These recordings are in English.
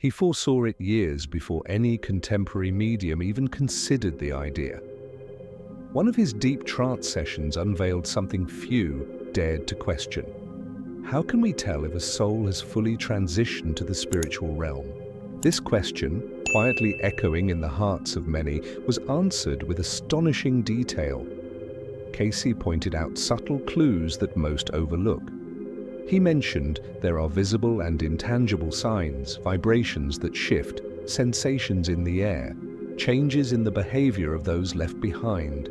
He foresaw it years before any contemporary medium even considered the idea. One of his deep trance sessions unveiled something few dared to question. How can we tell if a soul has fully transitioned to the spiritual realm? This question, quietly echoing in the hearts of many, was answered with astonishing detail. Cayce pointed out subtle clues that most overlook. He mentioned there are visible and intangible signs, vibrations that shift, sensations in the air, changes in the behavior of those left behind.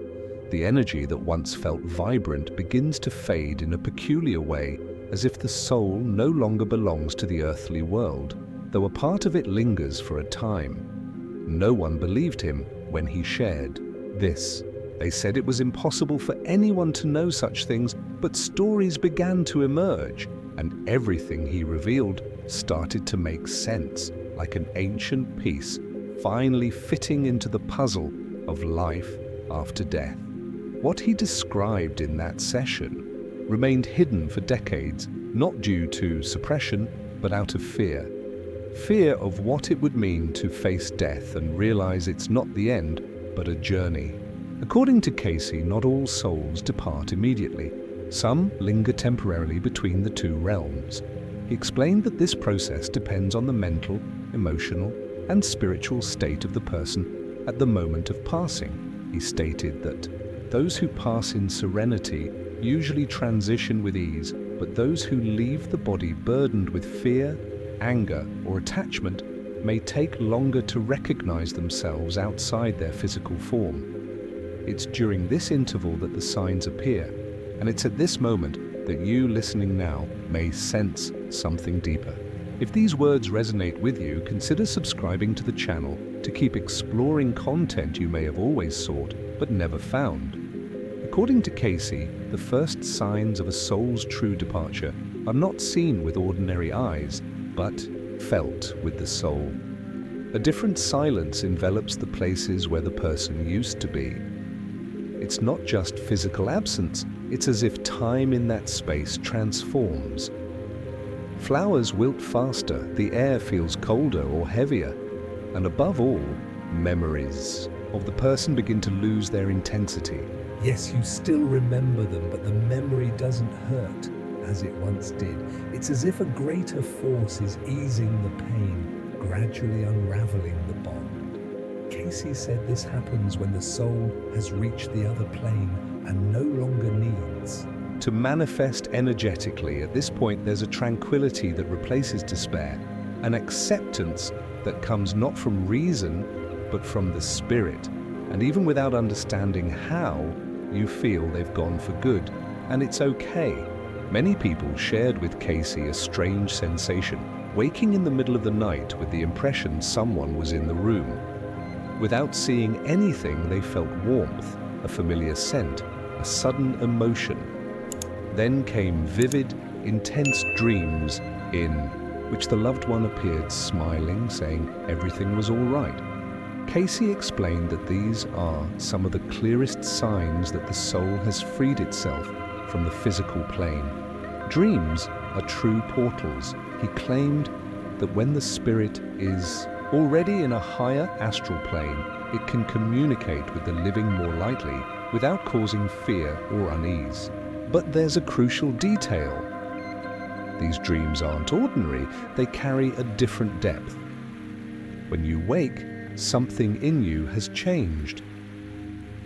The energy that once felt vibrant begins to fade in a peculiar way, as if the soul no longer belongs to the earthly world, though a part of it lingers for a time. No one believed him when he shared this. They said it was impossible for anyone to know such things, but stories began to emerge, and everything he revealed started to make sense, like an ancient piece finally fitting into the puzzle of life after death. What he described in that session remained hidden for decades, not due to suppression, but out of fear. Fear of what it would mean to face death and realize it's not the end, but a journey. According to Cayce, not all souls depart immediately. Some linger temporarily between the two realms. He explained that this process depends on the mental, emotional, and spiritual state of the person at the moment of passing. He stated that those who pass in serenity usually transition with ease, but those who leave the body burdened with fear, anger, or attachment may take longer to recognize themselves outside their physical form. It's during this interval that the signs appear, and it's at this moment that you listening now may sense something deeper. If these words resonate with you, consider subscribing to the channel to keep exploring content you may have always sought but never found. According to Cayce, the first signs of a soul's true departure are not seen with ordinary eyes, but felt with the soul. A different silence envelops the places where the person used to be. It's not just physical absence, it's as if time in that space transforms. Flowers wilt faster, the air feels colder or heavier, and above all, memories of the person begin to lose their intensity. Yes, you still remember them, but the memory doesn't hurt as it once did. It's as if a greater force is easing the pain, gradually unraveling the bond. Cayce said this happens when the soul has reached the other plane and no longer needs to manifest energetically. At this point, there's a tranquility that replaces despair, an acceptance that comes not from reason, but from the spirit. And even without understanding how, you feel they've gone for good, and it's okay. Many people shared with Cayce a strange sensation, waking in the middle of the night with the impression someone was in the room. Without seeing anything, they felt warmth, a familiar scent, a sudden emotion. Then came vivid, intense dreams in which the loved one appeared smiling, saying everything was all right. Cayce explained that these are some of the clearest signs that the soul has freed itself from the physical plane. Dreams are true portals. He claimed that when the spirit is already in a higher astral plane, it can communicate with the living more lightly without causing fear or unease. But there's a crucial detail. These dreams aren't ordinary, they carry a different depth. When you wake, something in you has changed.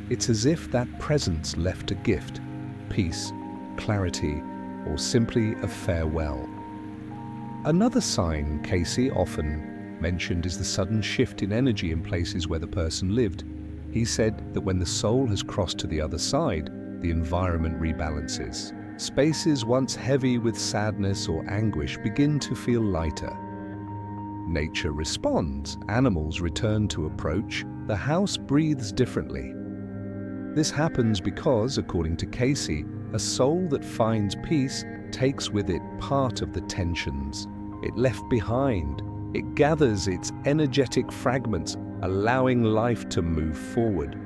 It's as if that presence left a gift, peace, clarity, or simply a farewell. Another sign Cayce often mentioned is the sudden shift in energy in places where the person lived. He said that when the soul has crossed to the other side, the environment rebalances. Spaces once heavy with sadness or anguish begin to feel lighter. Nature responds, animals return to approach, the house breathes differently. This happens because, according to Cayce, a soul that finds peace takes with it part of the tensions it left behind. It gathers its energetic fragments, allowing life to move forward.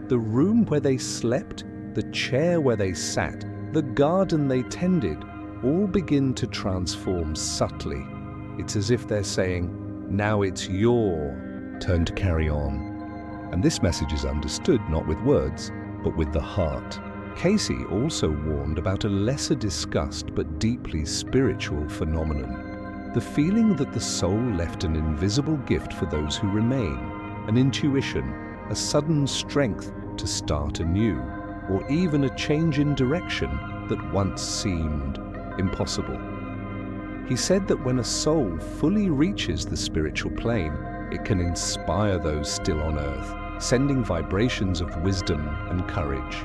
The room where they slept, the chair where they sat, the garden they tended, all begin to transform subtly. It's as if they're saying, Now it's your turn to carry on. And this message is understood not with words, but with the heart. Cayce also warned about a lesser discussed but deeply spiritual phenomenon. The feeling that the soul left an invisible gift for those who remain, an intuition, a sudden strength to start anew, or even a change in direction that once seemed impossible. He said that when a soul fully reaches the spiritual plane, it can inspire those still on earth, sending vibrations of wisdom and courage.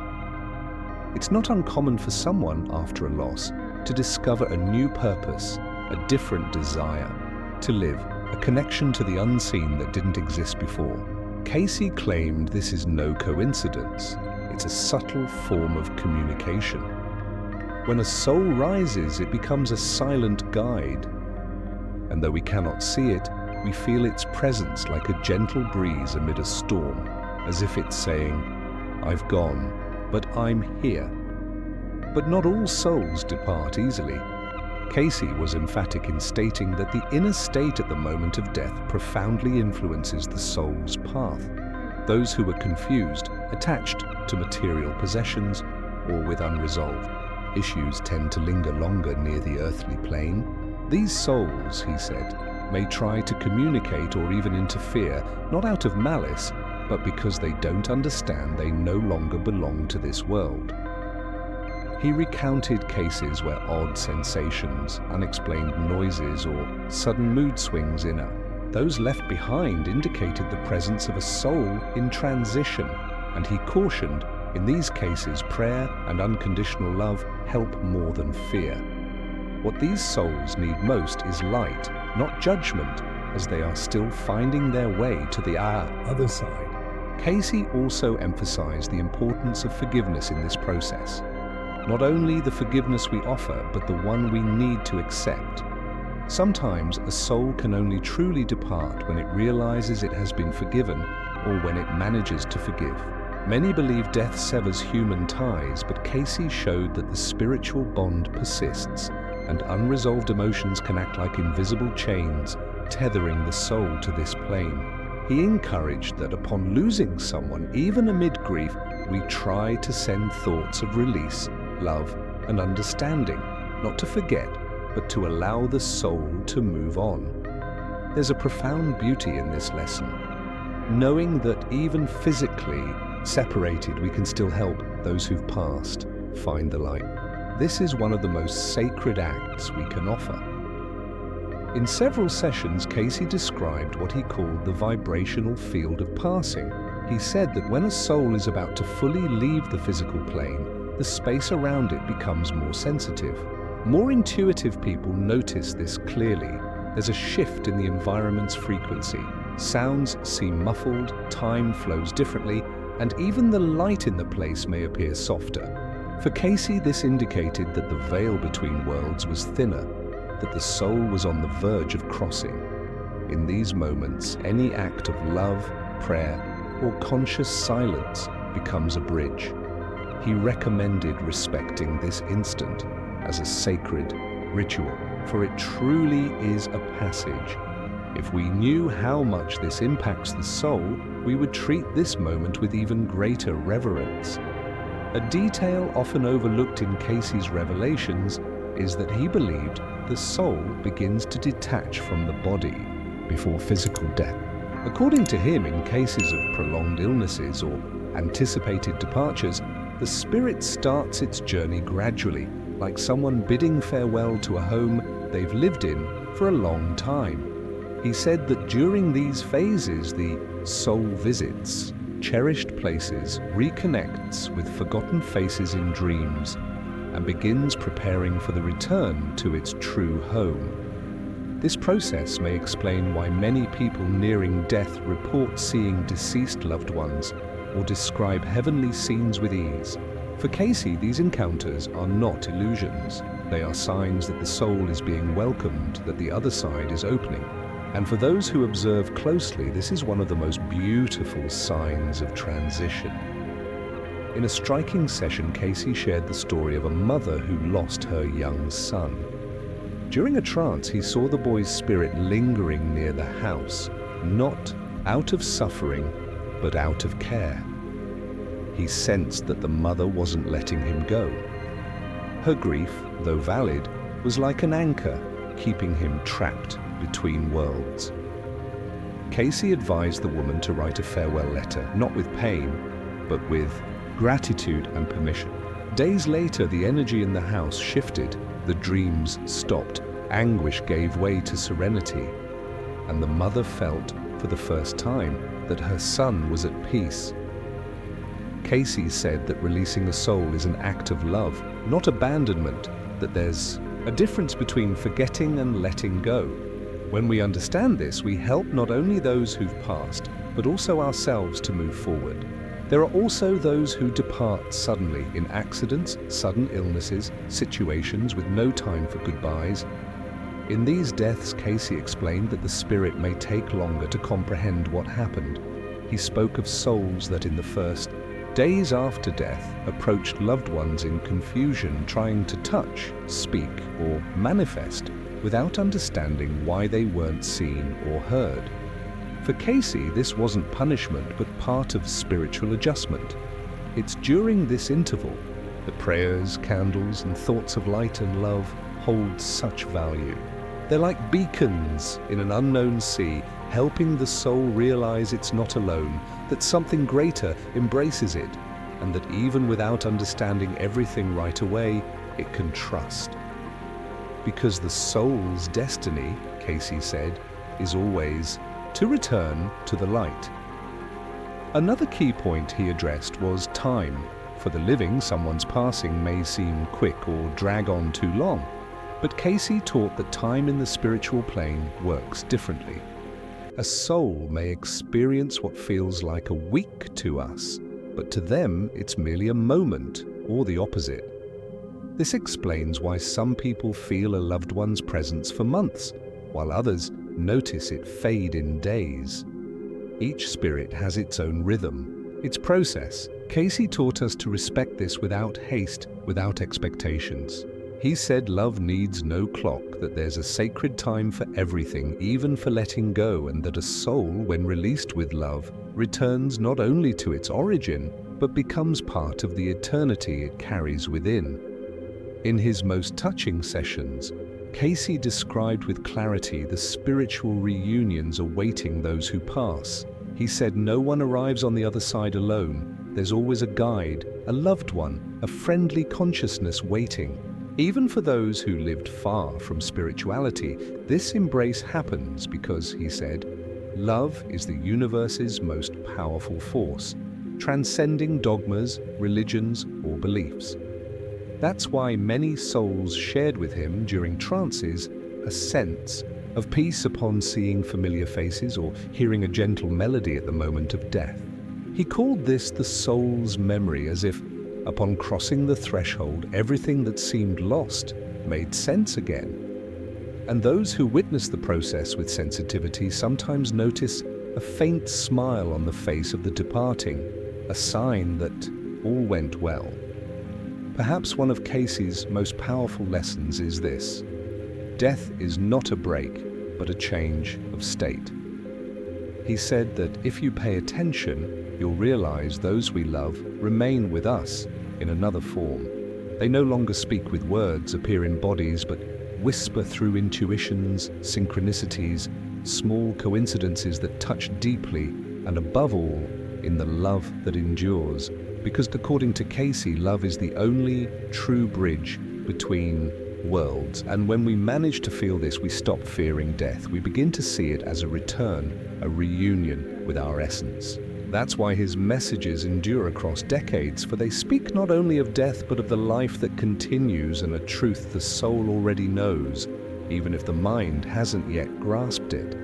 It's not uncommon for someone, after a loss, to discover a new purpose, a different desire, to live, a connection to the unseen that didn't exist before. Cayce claimed this is no coincidence. It's a subtle form of communication. When a soul rises, it becomes a silent guide. And though we cannot see it, we feel its presence like a gentle breeze amid a storm, as if it's saying, "I've gone, but I'm here." But not all souls depart easily. Cayce was emphatic in stating that the inner state at the moment of death profoundly influences the soul's path. Those who were confused, attached to material possessions, or with unresolved issues tend to linger longer near the earthly plane. These souls, he said, may try to communicate or even interfere, not out of malice, but because they don't understand they no longer belong to this world. He recounted cases where odd sensations, unexplained noises, or sudden mood swings those left behind indicated the presence of a soul in transition, and he cautioned, in these cases, prayer and unconditional love help more than fear. What these souls need most is light, not judgment, as they are still finding their way to the other side. Cayce also emphasized the importance of forgiveness in this process. Not only the forgiveness we offer, but the one we need to accept. Sometimes a soul can only truly depart when it realizes it has been forgiven, or when it manages to forgive. Many believe death severs human ties, but Cayce showed that the spiritual bond persists, and unresolved emotions can act like invisible chains, tethering the soul to this plane. He encouraged that upon losing someone, even amid grief, we try to send thoughts of release, love, and understanding, not to forget, but to allow the soul to move on. There's a profound beauty in this lesson, knowing that even physically separated, we can still help those who've passed find the light. This is one of the most sacred acts we can offer. In several sessions, Cayce described what he called the vibrational field of passing. He said that when a soul is about to fully leave the physical plane, the space around it becomes more sensitive. More intuitive people notice this clearly. There's a shift in the environment's frequency. Sounds seem muffled, time flows differently, and even the light in the place may appear softer. For Cayce, this indicated that the veil between worlds was thinner, that the soul was on the verge of crossing. In these moments, any act of love, prayer, or conscious silence becomes a bridge. He recommended respecting this instant as a sacred ritual, for it truly is a passage. If we knew how much this impacts the soul, we would treat this moment with even greater reverence. A detail often overlooked in Cayce's revelations is that he believed the soul begins to detach from the body before physical death. According to him, in cases of prolonged illnesses or anticipated departures, the spirit starts its journey gradually, like someone bidding farewell to a home they've lived in for a long time. He said that during these phases, the soul visits cherished places, reconnects with forgotten faces in dreams, and begins preparing for the return to its true home. This process may explain why many people nearing death report seeing deceased loved ones or describe heavenly scenes with ease. For Cayce, these encounters are not illusions. They are signs that the soul is being welcomed, that the other side is opening. And for those who observe closely, this is one of the most beautiful signs of transition. In a striking session, Cayce shared the story of a mother who lost her young son. During a trance, he saw the boy's spirit lingering near the house, not out of suffering, but out of care. He sensed that the mother wasn't letting him go. Her grief, though valid, was like an anchor, keeping him trapped between worlds. Cayce advised the woman to write a farewell letter, not with pain, but with gratitude and permission. Days later, the energy in the house shifted, the dreams stopped, anguish gave way to serenity, and the mother felt, for the first time, that her son was at peace. Cayce said that releasing a soul is an act of love, not abandonment, that there's a difference between forgetting and letting go. When we understand this, we help not only those who've passed, but also ourselves to move forward. There are also those who depart suddenly in accidents, sudden illnesses, situations with no time for goodbyes. In these deaths, Cayce explained that the spirit may take longer to comprehend what happened. He spoke of souls that in the first days after death approached loved ones in confusion, trying to touch, speak, or manifest without understanding why they weren't seen or heard. For Cayce, this wasn't punishment, but part of spiritual adjustment. It's during this interval that prayers, candles, and thoughts of light and love hold such value. They're like beacons in an unknown sea, helping the soul realize it's not alone, that something greater embraces it, and that even without understanding everything right away, it can trust. Because the soul's destiny, Cayce said, is always to return to the light. Another key point he addressed was time. For the living, someone's passing may seem quick or drag on too long, but Cayce taught that time in the spiritual plane works differently. A soul may experience what feels like a week to us, but to them it's merely a moment, or the opposite. This explains why some people feel a loved one's presence for months, while others notice it fade in days. Each spirit has its own rhythm, its process. Cayce taught us to respect this without haste, without expectations. He said love needs no clock, that there's a sacred time for everything, even for letting go, and that a soul, when released with love, returns not only to its origin, but becomes part of the eternity it carries within. In his most touching sessions, Cayce described with clarity the spiritual reunions awaiting those who pass. He said no one arrives on the other side alone. There's always a guide, a loved one, a friendly consciousness waiting. Even for those who lived far from spirituality, this embrace happens because, he said, love is the universe's most powerful force, transcending dogmas, religions, or beliefs. That's why many souls shared with him during trances a sense of peace upon seeing familiar faces or hearing a gentle melody at the moment of death. He called this the soul's memory, as if, upon crossing the threshold, everything that seemed lost made sense again. And those who witness the process with sensitivity sometimes notice a faint smile on the face of the departing, a sign that all went well. Perhaps one of Cayce's most powerful lessons is this: death is not a break, but a change of state. He said that if you pay attention, you'll realize those we love remain with us in another form. They no longer speak with words, appear in bodies, but whisper through intuitions, synchronicities, small coincidences that touch deeply, and above all, in the love that endures. Because according to Cayce, love is the only true bridge between worlds. And when we manage to feel this, we stop fearing death. We begin to see it as a return, a reunion with our essence. That's why his messages endure across decades, for they speak not only of death, but of the life that continues, and a truth the soul already knows, even if the mind hasn't yet grasped it.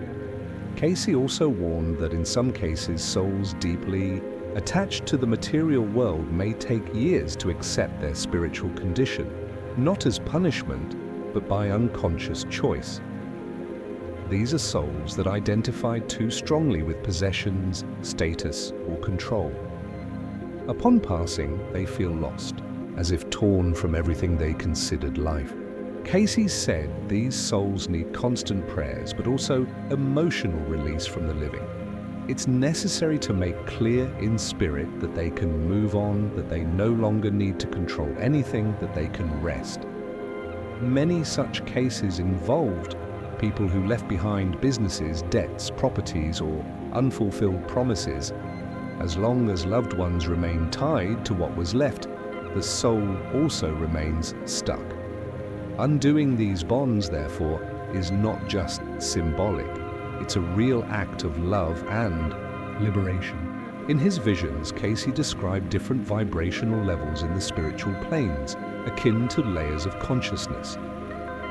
Cayce also warned that in some cases, souls deeply attached to the material world may take years to accept their spiritual condition, not as punishment, but by unconscious choice. These are souls that identified too strongly with possessions, status, or control. Upon passing, they feel lost, as if torn from everything they considered life. Cayce said these souls need constant prayers, but also emotional release from the living. It's necessary to make clear in spirit that they can move on, that they no longer need to control anything, that they can rest. Many such cases involved people who left behind businesses, debts, properties, or unfulfilled promises. As long as loved ones remain tied to what was left, the soul also remains stuck. Undoing these bonds, therefore, is not just symbolic. It's a real act of love and liberation. In his visions, Cayce described different vibrational levels in the spiritual planes, akin to layers of consciousness.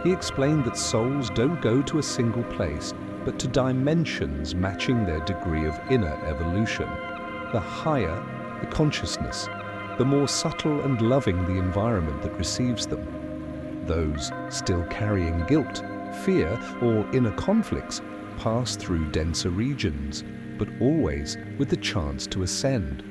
He explained that souls don't go to a single place, but to dimensions matching their degree of inner evolution. The higher the consciousness, the more subtle and loving the environment that receives them. Those still carrying guilt, fear, or inner conflicts pass through denser regions, but always with the chance to ascend.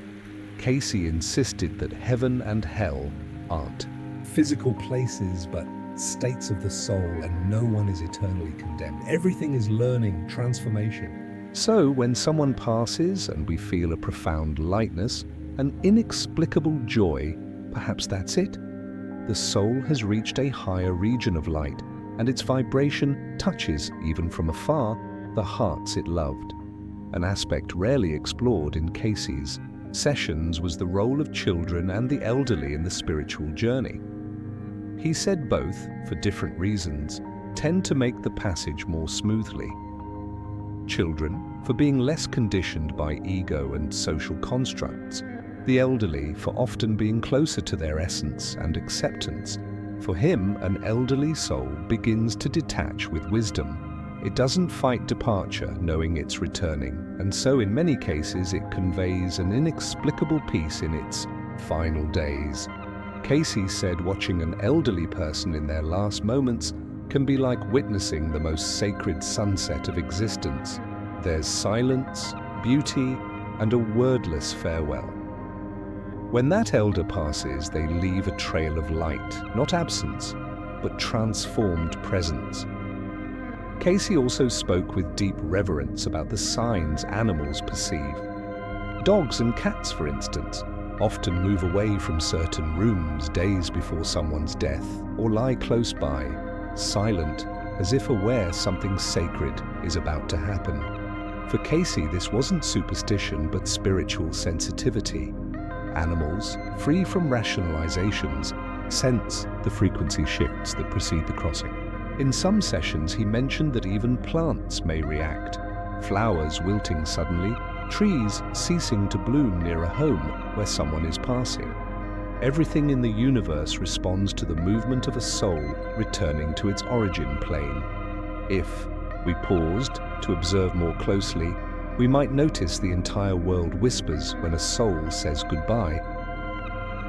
Cayce insisted that heaven and hell aren't physical places, but states of the soul, and no one is eternally condemned. Everything is learning, transformation. So when someone passes and we feel a profound lightness, an inexplicable joy, perhaps that's it. The soul has reached a higher region of light, and its vibration touches, even from afar, the hearts it loved. An aspect rarely explored in Cayce's sessions was the role of children and the elderly in the spiritual journey. He said both, for different reasons, tend to make the passage more smoothly. Children, for being less conditioned by ego and social constructs. The elderly, for often being closer to their essence and acceptance. For him, an elderly soul begins to detach with wisdom. It doesn't fight departure, knowing it's returning, and so in many cases it conveys an inexplicable peace in its final days. Cayce said watching an elderly person in their last moments can be like witnessing the most sacred sunset of existence. There's silence, beauty, and a wordless farewell. When that elder passes, they leave a trail of light, not absence, but transformed presence. Cayce also spoke with deep reverence about the signs animals perceive. Dogs and cats, for instance, often move away from certain rooms days before someone's death, or lie close by, silent, as if aware something sacred is about to happen. For Cayce, this wasn't superstition, but spiritual sensitivity. Animals, free from rationalizations, sense the frequency shifts that precede the crossing. In some sessions, he mentioned that even plants may react. Flowers wilting suddenly, trees ceasing to bloom near a home where someone is passing. Everything in the universe responds to the movement of a soul returning to its origin plane. If we paused to observe more closely, we might notice the entire world whispers when a soul says goodbye.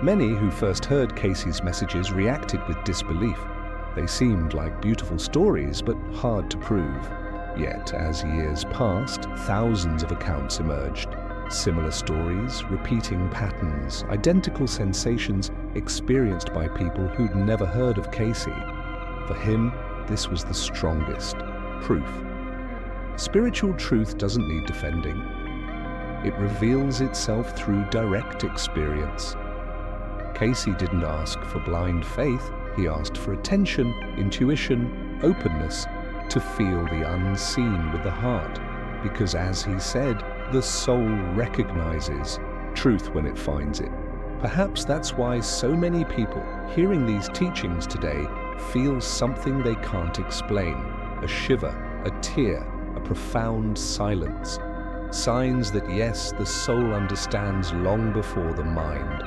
Many who first heard Cayce's messages reacted with disbelief. They seemed like beautiful stories, but hard to prove. Yet, as years passed, thousands of accounts emerged. Similar stories, repeating patterns, identical sensations experienced by people who'd never heard of Cayce. For him, this was the strongest proof. Spiritual truth doesn't need defending. It reveals itself through direct experience. Cayce didn't ask for blind faith, he asked for attention, intuition, openness, to feel the unseen with the heart, because as he said, the soul recognizes truth when it finds it. Perhaps that's why so many people hearing these teachings today feel something they can't explain, a shiver, a tear, a profound silence. Signs that yes, the soul understands long before the mind.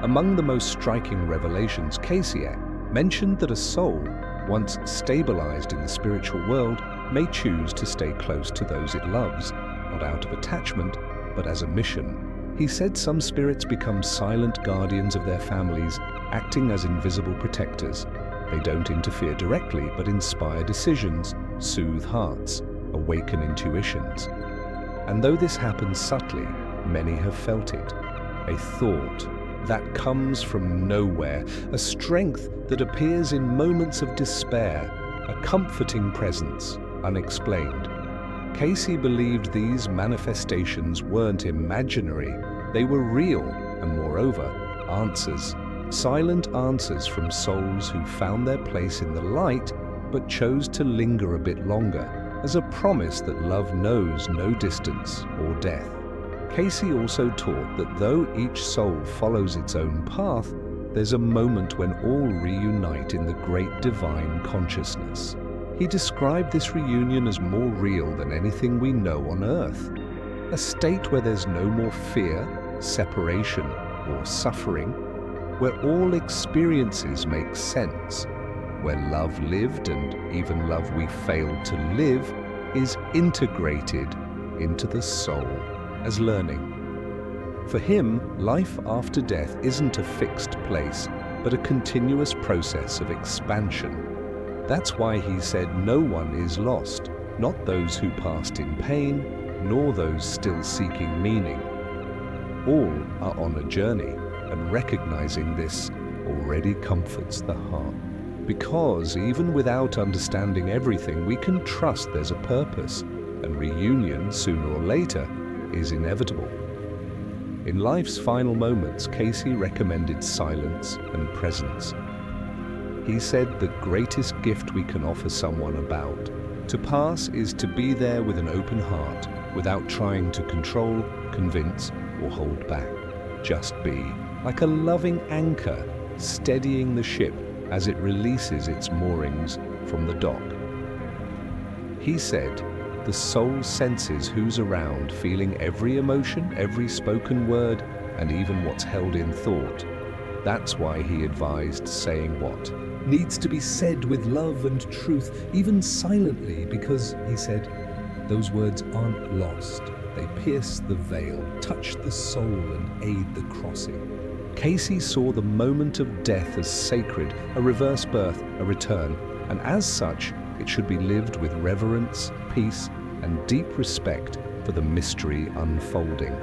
Among the most striking revelations, Cayce mentioned that a soul, once stabilized in the spiritual world, may choose to stay close to those it loves, not out of attachment, but as a mission. He said some spirits become silent guardians of their families, acting as invisible protectors. They don't interfere directly, but inspire decisions, soothe hearts, awaken intuitions. And though this happens subtly, many have felt it. A thought, that comes from nowhere, a strength that appears in moments of despair, a comforting presence, unexplained. Cayce believed these manifestations weren't imaginary, they were real, and moreover, answers. Silent answers from souls who found their place in the light but chose to linger a bit longer, as a promise that love knows no distance or death. Cayce also taught that though each soul follows its own path, there's a moment when all reunite in the great divine consciousness. He described this reunion as more real than anything we know on earth, a state where there's no more fear, separation, or suffering, where all experiences make sense, where love lived and even love we failed to live is integrated into the soul as learning. For him, life after death isn't a fixed place, but a continuous process of expansion. That's why he said no one is lost, not those who passed in pain, nor those still seeking meaning. All are on a journey, and recognizing this already comforts the heart. Because even without understanding everything, we can trust there's a purpose, and reunion, sooner or later, is inevitable. In life's final moments, Cayce recommended silence and presence. He said the greatest gift we can offer someone about to pass is to be there with an open heart, without trying to control, convince, or hold back. Just be, like a loving anchor, steadying the ship as it releases its moorings from the dock. He said, the soul senses who's around, feeling every emotion, every spoken word, and even what's held in thought. That's why he advised saying what needs to be said with love and truth, even silently, because, he said, those words aren't lost. They pierce the veil, touch the soul, and aid the crossing. Cayce saw the moment of death as sacred, a reverse birth, a return, and as such, it should be lived with reverence, peace, and deep respect for the mystery unfolding.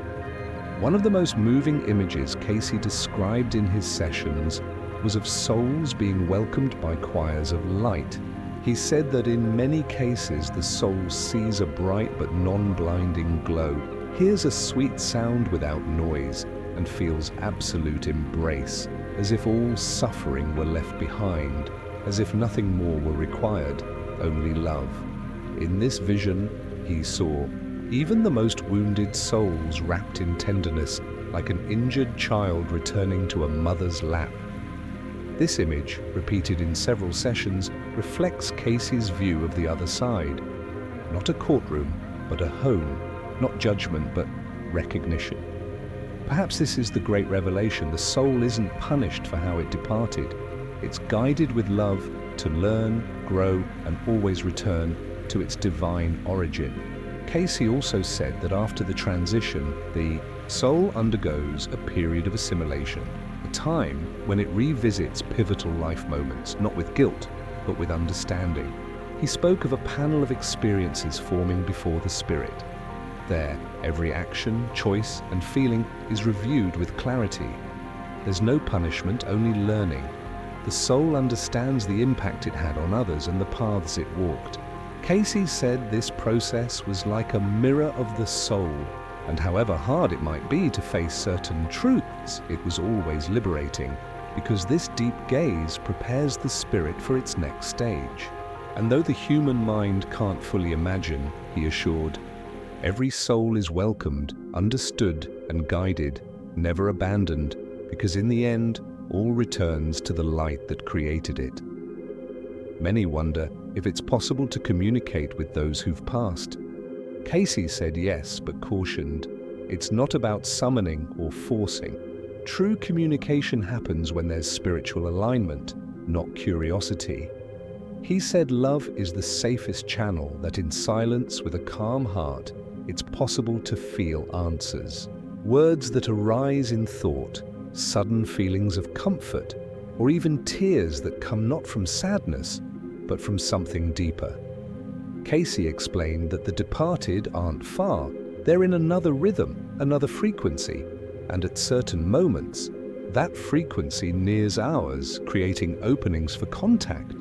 One of the most moving images Cayce described in his sessions was of souls being welcomed by choirs of light. He said that in many cases the soul sees a bright but non-blinding glow, hears a sweet sound without noise, and feels absolute embrace, as if all suffering were left behind, as if nothing more were required, only love. In this vision, he saw even the most wounded souls wrapped in tenderness, like an injured child returning to a mother's lap. This image, repeated in several sessions, reflects Cayce's view of the other side. Not a courtroom, but a home. Not judgment, but recognition. Perhaps this is the great revelation. The soul isn't punished for how it departed. It's guided with love to learn, grow, and always return to its divine origin. Cayce also said that after the transition, the soul undergoes a period of assimilation, a time when it revisits pivotal life moments, not with guilt, but with understanding. He spoke of a panel of experiences forming before the spirit. There, every action, choice, and feeling is reviewed with clarity. There's no punishment, only learning. The soul understands the impact it had on others and the paths it walked. Cayce said this process was like a mirror of the soul, and however hard it might be to face certain truths, it was always liberating, because this deep gaze prepares the spirit for its next stage. And though the human mind can't fully imagine, he assured, every soul is welcomed, understood, and guided, never abandoned, because in the end, all returns to the light that created it. Many wonder if it's possible to communicate with those who've passed. Cayce said yes, but cautioned, it's not about summoning or forcing. True communication happens when there's spiritual alignment, not curiosity. He said love is the safest channel, that in silence with a calm heart, it's possible to feel answers. Words that arise in thought, sudden feelings of comfort, or even tears that come not from sadness, but from something deeper. Cayce explained that the departed aren't far, they're in another rhythm, another frequency, and at certain moments, That frequency nears ours, creating openings for contact.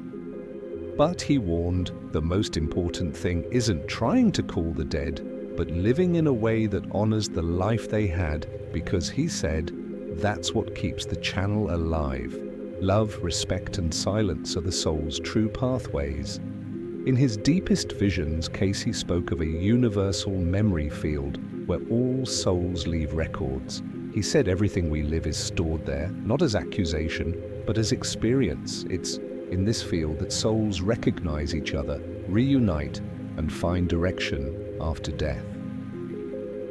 But he warned the most important thing isn't trying to call the dead, but living in a way that honors the life they had, because he said, that's what keeps the channel alive. Love, respect, and silence are the soul's true pathways. In his deepest visions, Cayce spoke of a universal memory field where all souls leave records. He said everything we live is stored there, not as accusation, but as experience. It's in this field that souls recognize each other, reunite, and find direction after death.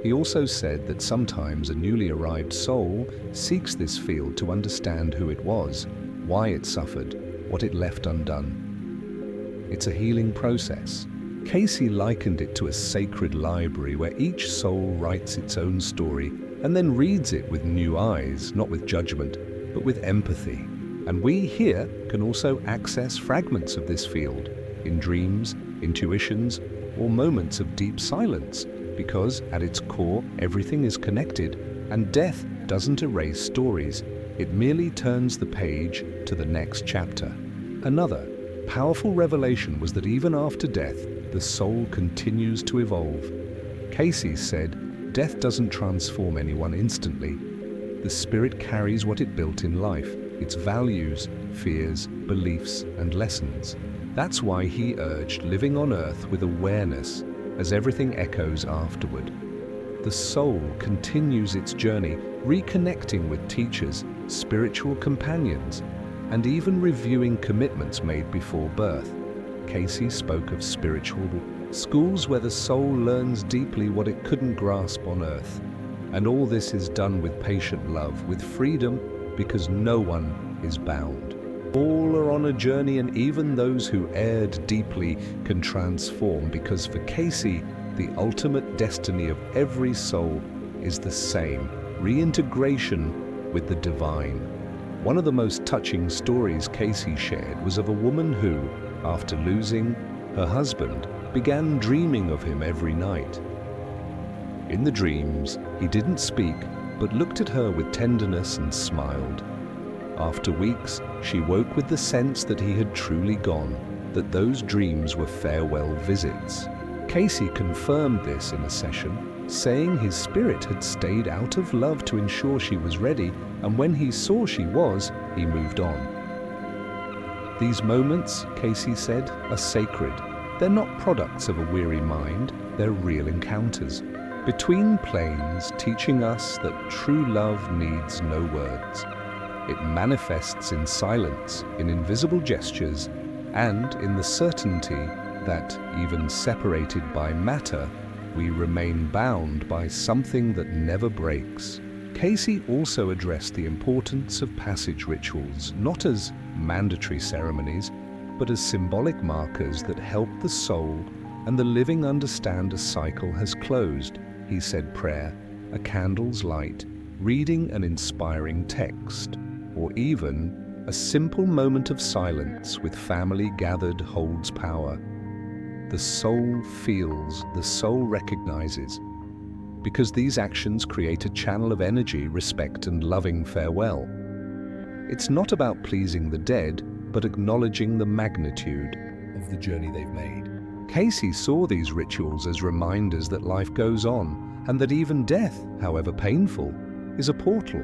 He also said that sometimes a newly arrived soul seeks this field to understand who it was, why it suffered, what it left undone. It's a healing process. Cayce likened it to a sacred library where each soul writes its own story and then reads it with new eyes, not with judgment, but with empathy. And we here can also access fragments of this field in dreams, intuitions, or moments of deep silence, because at its core, everything is connected, and death doesn't erase stories. It merely turns the page to the next chapter. Another powerful revelation was that even after death, the soul continues to evolve. Cayce said, death doesn't transform anyone instantly. The spirit carries what it built in life, its values, fears, beliefs, and lessons. That's why he urged living on earth with awareness, as everything echoes afterward. The soul continues its journey, reconnecting with teachers, spiritual companions, and even reviewing commitments made before birth. Cayce spoke of spiritual schools where the soul learns deeply what it couldn't grasp on earth. And all this is done with patient love, with freedom, because no one is bound. All are on a journey, and even those who erred deeply can transform, because for Cayce, the ultimate destiny of every soul is the same: reintegration with the divine. One of the most touching stories Cayce shared was of a woman who, after losing her husband, began dreaming of him every night. In the dreams, he didn't speak, but looked at her with tenderness and smiled. After weeks, she woke with the sense that he had truly gone, that those dreams were farewell visits. Cayce confirmed this in a session, saying his spirit had stayed out of love to ensure she was ready, and when he saw she was, he moved on. These moments, Cayce said, are sacred. They're not products of a weary mind, they're real encounters. Between planes, teaching us that true love needs no words. It manifests in silence, in invisible gestures, and in the certainty that, even separated by matter, we remain bound by something that never breaks. Cayce also addressed the importance of passage rituals, not as mandatory ceremonies, but as symbolic markers that help the soul and the living understand a cycle has closed. He said prayer, a candle's light, reading an inspiring text, or even a simple moment of silence with family gathered holds power. The soul feels, the soul recognizes, because these actions create a channel of energy, respect, and loving farewell. It's not about pleasing the dead, but acknowledging the magnitude of the journey they've made. Cayce saw these rituals as reminders that life goes on, and that even death, however painful, is a portal,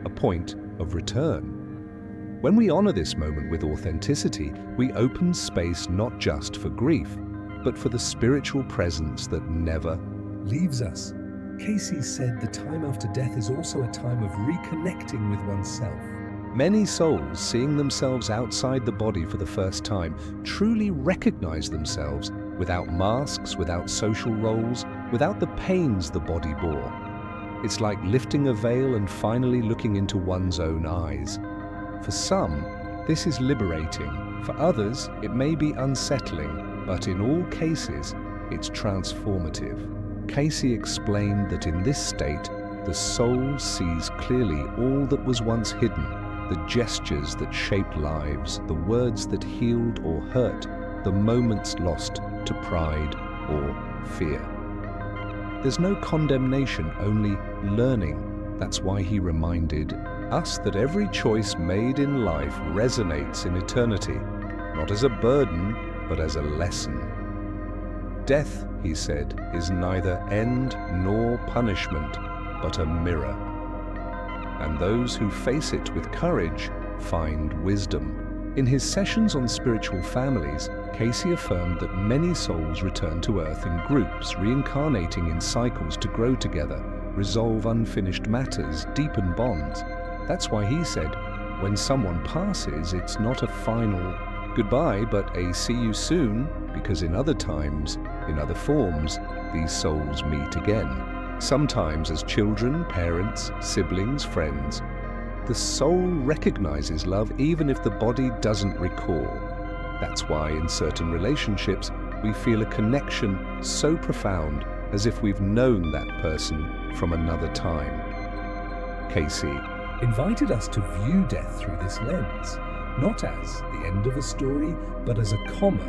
a point of return. When we honor this moment with authenticity, we open space not just for grief, but for the spiritual presence that never leaves us. Cayce said the time after death is also a time of reconnecting with oneself. Many souls, seeing themselves outside the body for the first time, truly recognize themselves without masks, without social roles, without the pains the body bore. It's like lifting a veil and finally looking into one's own eyes. For some, this is liberating. For others, it may be unsettling, but in all cases, it's transformative. Cayce explained that in this state, the soul sees clearly all that was once hidden, the gestures that shaped lives, the words that healed or hurt, the moments lost to pride or fear. There's no condemnation, only learning. That's why he reminded, us that every choice made in life resonates in eternity, not as a burden, but as a lesson. Death, he said, is neither end nor punishment, but a mirror. And those who face it with courage find wisdom. In his sessions on spiritual families, Cayce affirmed that many souls return to Earth in groups, reincarnating in cycles to grow together, resolve unfinished matters, deepen bonds. That's why he said, when someone passes, it's not a final goodbye, but a see you soon, because in other times, in other forms, these souls meet again. Sometimes as children, parents, siblings, friends. The soul recognizes love even if the body doesn't recall. That's why in certain relationships, we feel a connection so profound as if we've known that person from another time. Cayce invited us to view death through this lens, not as the end of a story, but as a comma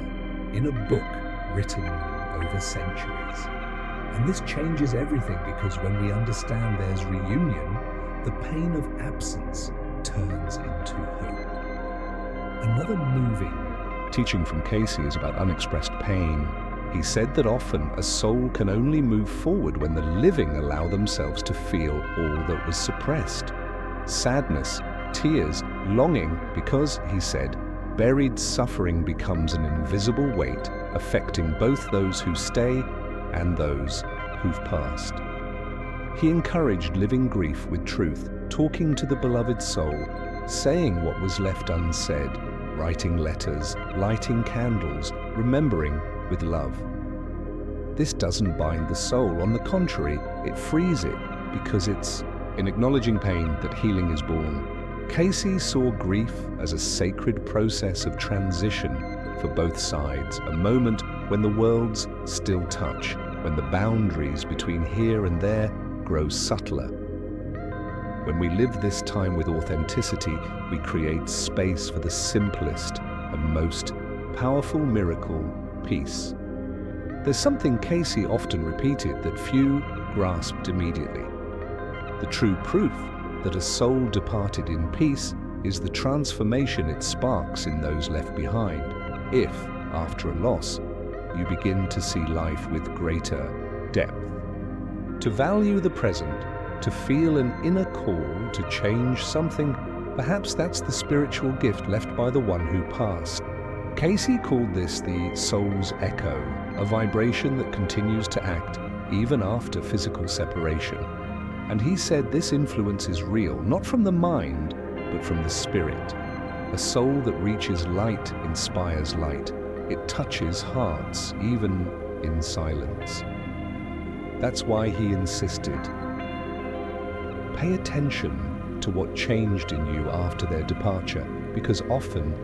in a book written over centuries. And this changes everything, because when we understand there's reunion, the pain of absence turns into hope. Another moving teaching from Cayce is about unexpressed pain. He said that often a soul can only move forward when the living allow themselves to feel all that was suppressed. Sadness, tears, longing, because, he said, buried suffering becomes an invisible weight affecting both those who stay and those who've passed. He encouraged living grief with truth, talking to the beloved soul, saying what was left unsaid, writing letters, lighting candles, remembering with love. This doesn't bind the soul. On the contrary, it frees it, because it's in acknowledging pain that healing is born. Cayce saw grief as a sacred process of transition for both sides, a moment when the worlds still touch, when the boundaries between here and there grow subtler. When we live this time with authenticity, we create space for the simplest and most powerful miracle, peace. There's something Cayce often repeated that few grasped immediately. The true proof that a soul departed in peace is the transformation it sparks in those left behind, if, after a loss, you begin to see life with greater depth. To value the present, to feel an inner call to change something, perhaps that's the spiritual gift left by the one who passed. Cayce called this the soul's echo, a vibration that continues to act even after physical separation. And he said this influence is real, not from the mind, but from the spirit. A soul that reaches light inspires light. It touches hearts, even in silence. That's why he insisted, pay attention to what changed in you after their departure, because often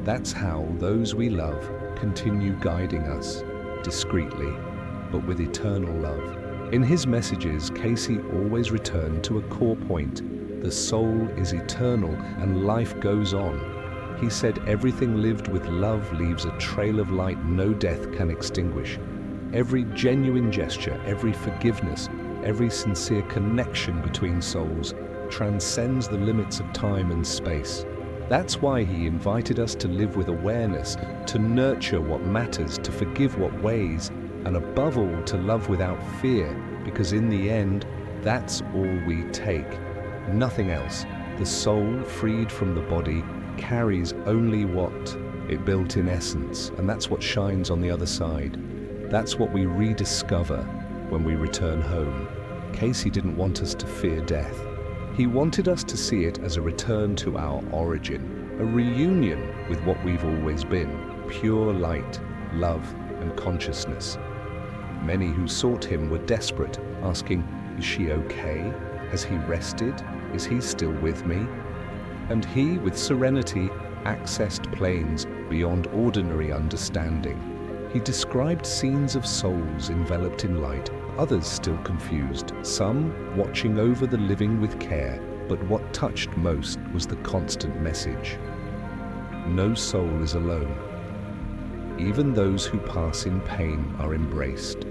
that's how those we love continue guiding us, discreetly, but with eternal love. In his messages, Cayce always returned to a core point. The soul is eternal and life goes on. He said everything lived with love leaves a trail of light no death can extinguish. Every genuine gesture, every forgiveness, every sincere connection between souls transcends the limits of time and space. That's why he invited us to live with awareness, to nurture what matters, to forgive what weighs, and above all, to love without fear, because in the end, that's all we take. Nothing else. The soul, freed from the body, carries only what it built in essence, and that's what shines on the other side. That's what we rediscover when we return home. Cayce didn't want us to fear death. He wanted us to see it as a return to our origin, a reunion with what we've always been, pure light, love, and consciousness. Many who sought him were desperate, asking, is she okay? Has he rested? Is he still with me? And he, with serenity, accessed planes beyond ordinary understanding. He described scenes of souls enveloped in light, others still confused, some watching over the living with care, but what touched most was the constant message. No soul is alone. Even those who pass in pain are embraced.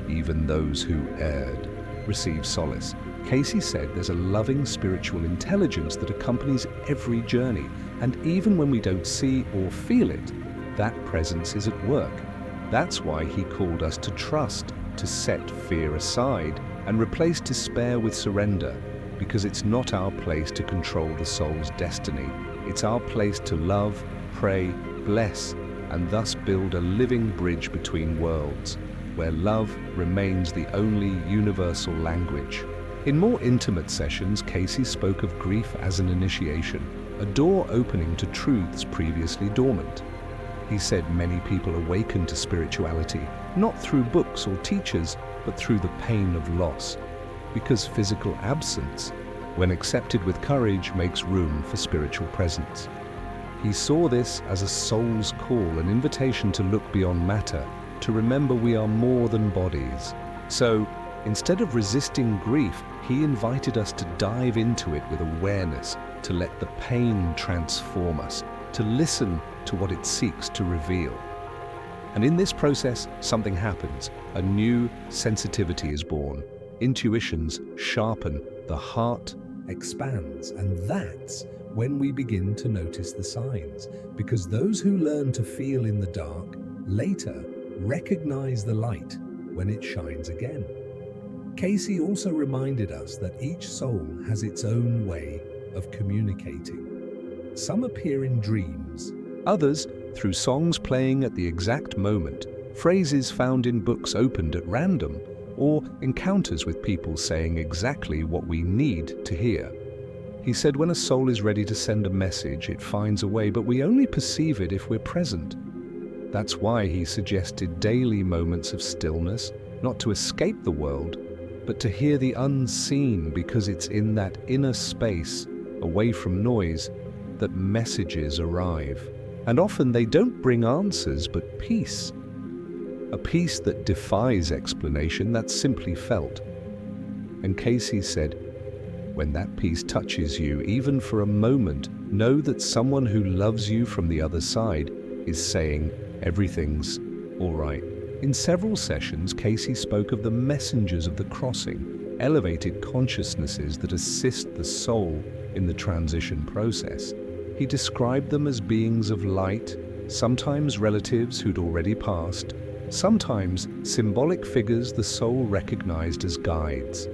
Even those who erred receive solace. Cayce said there's a loving spiritual intelligence that accompanies every journey, and even when we don't see or feel it, that presence is at work. That's why he called us to trust, to set fear aside, and replace despair with surrender, because it's not our place to control the soul's destiny. It's our place to love, pray, bless, and thus build a living bridge between worlds, where love remains the only universal language. In more intimate sessions, Cayce spoke of grief as an initiation, a door opening to truths previously dormant. He said many people awaken to spirituality, not through books or teachers, but through the pain of loss, because physical absence, when accepted with courage, makes room for spiritual presence. He saw this as a soul's call, an invitation to look beyond matter, to remember we are more than bodies. So, instead of resisting grief, he invited us to dive into it with awareness, to let the pain transform us, to listen to what it seeks to reveal. And in this process, something happens. A new sensitivity is born. Intuitions sharpen, the heart expands, and that's when we begin to notice the signs, because those who learn to feel in the dark later recognize the light when it shines again. Cayce also reminded us that each soul has its own way of communicating. Some appear in dreams, others through songs playing at the exact moment, phrases found in books opened at random, or encounters with people saying exactly what we need to hear. He said when a soul is ready to send a message, it finds a way, but we only perceive it if we're present. That's why he suggested daily moments of stillness, not to escape the world, but to hear the unseen, because it's in that inner space, away from noise, that messages arrive. And often they don't bring answers, but peace. A peace that defies explanation, that's simply felt. And Cayce said, when that peace touches you, even for a moment, know that someone who loves you from the other side is saying, everything's all right. In several sessions, Cayce spoke of the messengers of the crossing, elevated consciousnesses that assist the soul in the transition process. He described them as beings of light, sometimes relatives who'd already passed, sometimes symbolic figures the soul recognized as guides.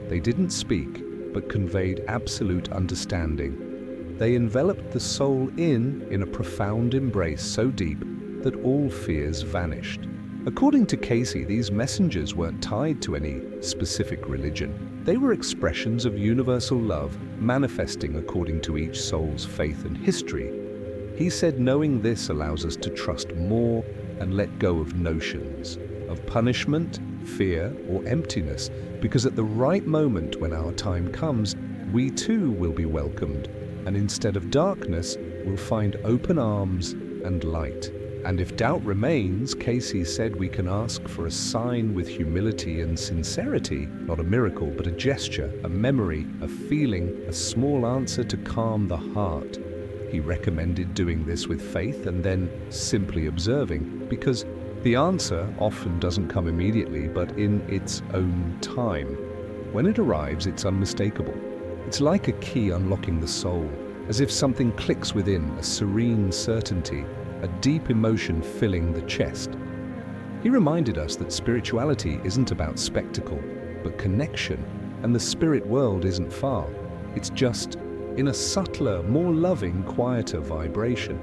They didn't speak, but conveyed absolute understanding. They enveloped the soul in a profound embrace so deep that all fears vanished. According to Cayce, these messengers weren't tied to any specific religion. They were expressions of universal love, manifesting according to each soul's faith and history. He said knowing this allows us to trust more and let go of notions of punishment, fear, or emptiness, because at the right moment when our time comes, we too will be welcomed, and instead of darkness, we'll find open arms and light. And if doubt remains, Cayce said we can ask for a sign with humility and sincerity, not a miracle, but a gesture, a memory, a feeling, a small answer to calm the heart. He recommended doing this with faith and then simply observing, because the answer often doesn't come immediately, but in its own time. When it arrives, it's unmistakable. It's like a key unlocking the soul, as if something clicks within, a serene certainty, a deep emotion filling the chest. He reminded us that spirituality isn't about spectacle, but connection, and the spirit world isn't far. It's just in a subtler, more loving, quieter vibration.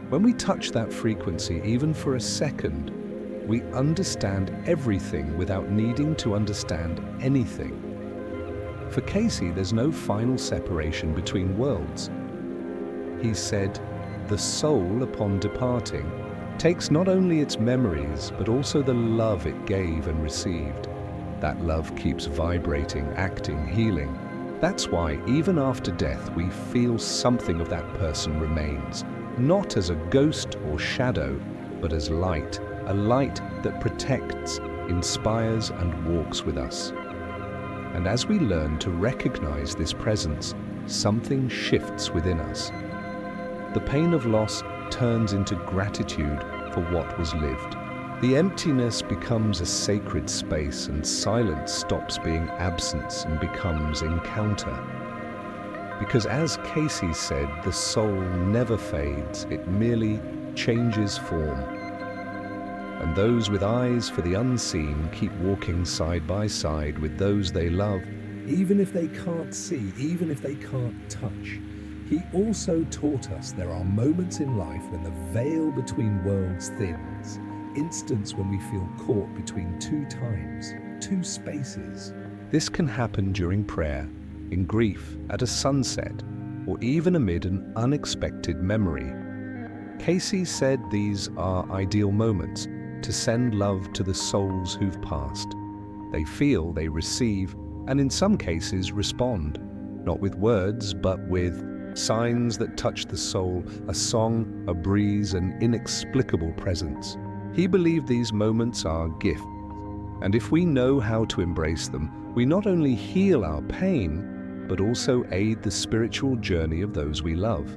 When we touch that frequency, even for a second, we understand everything without needing to understand anything. For Cayce, there's no final separation between worlds. He said, the soul, upon departing, takes not only its memories, but also the love it gave and received. That love keeps vibrating, acting, healing. That's why, even after death, we feel something of that person remains, not as a ghost or shadow, but as light, a light that protects, inspires, and walks with us. And as we learn to recognize this presence, something shifts within us. The pain of loss turns into gratitude for what was lived. The emptiness becomes a sacred space, and silence stops being absence and becomes encounter. Because as Cayce said, the soul never fades, it merely changes form. And those with eyes for the unseen keep walking side by side with those they love, even if they can't see, even if they can't touch. He also taught us there are moments in life when the veil between worlds thins, instants when we feel caught between two times, two spaces. This can happen during prayer, in grief, at a sunset, or even amid an unexpected memory. Cayce said these are ideal moments to send love to the souls who've passed. They feel, they receive, and in some cases respond, not with words, but with signs that touch the soul, a song, a breeze, an inexplicable presence. He believed these moments are gifts, and if we know how to embrace them, we not only heal our pain, but also aid the spiritual journey of those we love.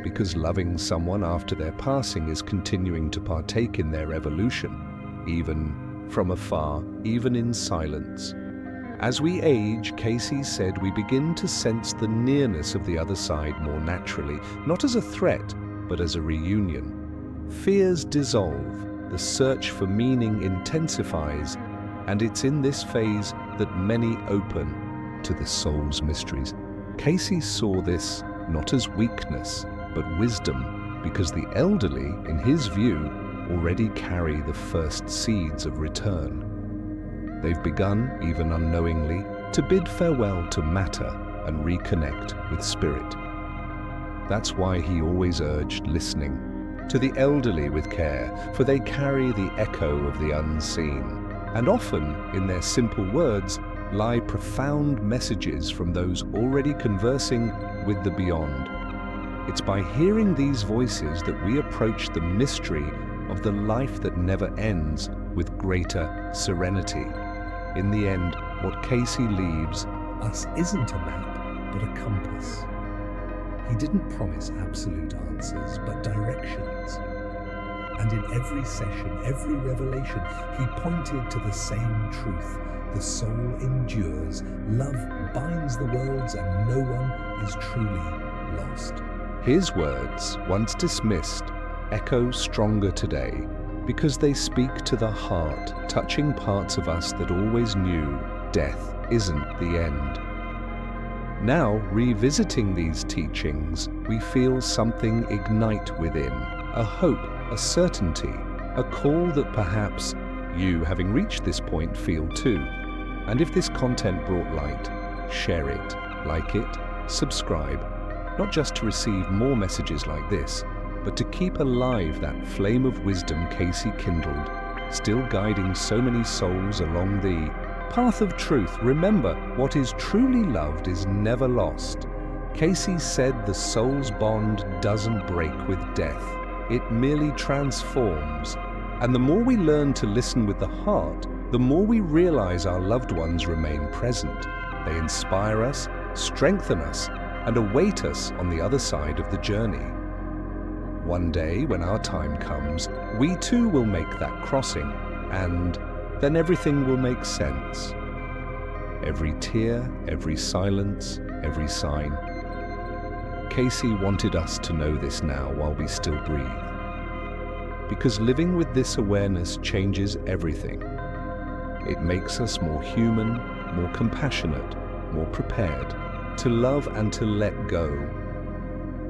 Because loving someone after their passing is continuing to partake in their evolution, even from afar, even in silence. As we age, Cayce said, we begin to sense the nearness of the other side more naturally, not as a threat, but as a reunion. Fears dissolve, the search for meaning intensifies, and it's in this phase that many open to the soul's mysteries. Cayce saw this not as weakness, but wisdom, because the elderly, in his view, already carry the first seeds of return. They've begun, even unknowingly, to bid farewell to matter and reconnect with spirit. That's why he always urged listening to the elderly with care, for they carry the echo of the unseen, and often, in their simple words, lie profound messages from those already conversing with the beyond. It's by hearing these voices that we approach the mystery of the life that never ends with greater serenity. In the end, what Cayce leaves us isn't a map, but a compass. He didn't promise absolute answers, but directions. And in every session, every revelation, he pointed to the same truth. The soul endures, love binds the worlds, and no one is truly lost. His words, once dismissed, echo stronger today because they speak to the heart, touching parts of us that always knew death isn't the end. Now, revisiting these teachings, we feel something ignite within, a hope, a certainty, a call that perhaps you, having reached this point, feel too. And if this content brought light, share it, like it, subscribe, not just to receive more messages like this, but to keep alive that flame of wisdom Cayce kindled, still guiding so many souls along the path of truth. Remember, what is truly loved is never lost. Cayce said the soul's bond doesn't break with death. It merely transforms. And the more we learn to listen with the heart, the more we realize our loved ones remain present. They inspire us, strengthen us, and await us on the other side of the journey. One day, when our time comes, we too will make that crossing, and then everything will make sense. Every tear, every silence, every sign. Cayce wanted us to know this now while we still breathe. Because living with this awareness changes everything. It makes us more human, more compassionate, more prepared to love and to let go.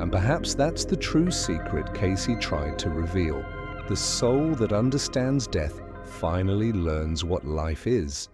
And perhaps that's the true secret Cayce tried to reveal. The soul that understands death finally learns what life is.